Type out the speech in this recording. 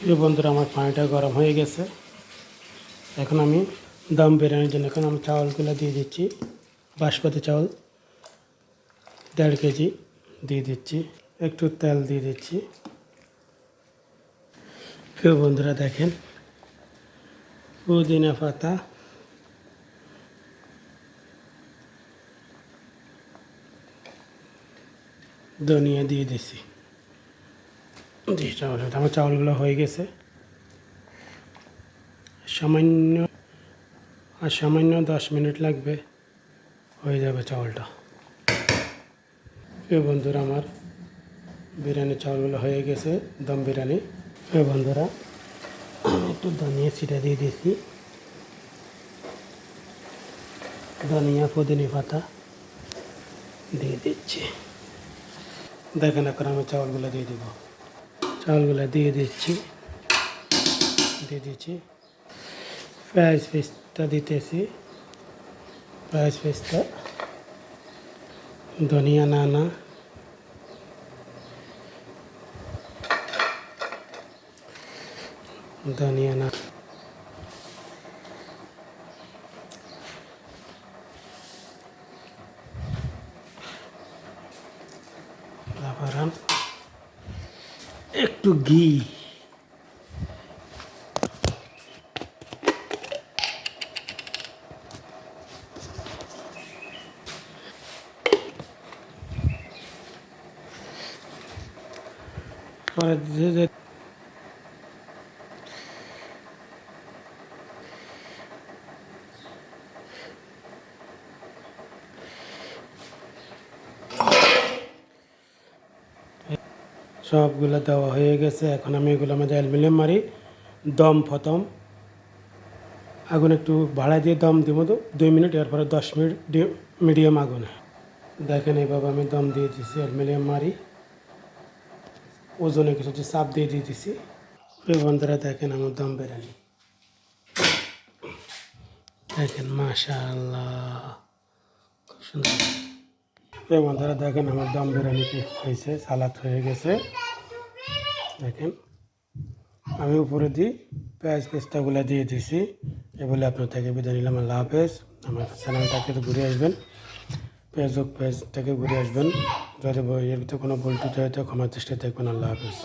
প্রিয় বন্ধুরা, আমার পানিটা গরম হয়ে গেছে। এখন আমি দম বিরিয়ানির জন্য আমি চাউলগুলো দিয়ে দিচ্ছি। বাসমতি চাউল 1.5 কেজি দিয়ে দিচ্ছি। একটু তেল দিয়ে দিচ্ছি। প্রিয় বন্ধুরা দেখেন, পুদিনা পাতা, ধনিয়া দিয়ে দিচ্ছি। আমার চাউলগুলো হয়ে গেছে। সামান্য 10 মিনিট লাগবে, হয়ে যাবে চাউলটা। প্রিয় বন্ধুরা, আমার বিরিয়ানির চাউলগুলো হয়ে গেছে, দম বিরিয়ানি। প্রিয় বন্ধুরা, একটু ধনিয়া ছিটা দিয়ে দিচ্ছি। ধনিয়া পুদিনা পাতা দিয়ে দিচ্ছি। দেখেন, এখন আমি চাউলগুলো দিয়ে দিব। চাউলগুলো দিয়ে দিচ্ছি। পেঁয়াজ পেস্টটা দিতেছি। পেঁয়াজ পেস্টটা, ধনিয়া নানা, তারপর একটু ঘি, পরে সবগুলো দেওয়া হয়ে গেছে। এখন আমি এগুলো মধ্যে অ্যালুমিনিয়াম মারি। দম প্রথম আগুন একটু ভাড়া দিয়ে দম দিব 2 মিনিট, এরপরে 10 মিনিট মিডিয়াম আগুনে। দেখেন, এইভাবে আমি দম দিয়ে দিচ্ছি। অ্যালুমিনিয়াম মারি, ওজনে কিছু চাপ দিয়ে দিতেছি। প্রিয় বন্ধুরা দেখেন, আমার দম বিরিয়ানি দেখেন, মাশাআল্লাহ, খুব সুন্দর। প্রিয় বন্ধুরা দেখেন, আমার দম বিরিয়ানি হয়েছে, সালাদ হয়ে গেছে। দেখেন, আমি উপরে দিই পেঁয়াজ পেস্তাগুলো দিয়ে দিছি। এগুলো আপনার থেকে বিদায় নিলাম। আল্লাহ হাফেজ। আমার চ্যানেলটাকে তো ঘুরে আসবেন, পেজটাকে ঘুরে আসবেন। যদি এর ভিতরে কোনো ভুল টুটি হয় তো ক্ষমার চেষ্টায় দেখবেন। আল্লাহ হাফেজ।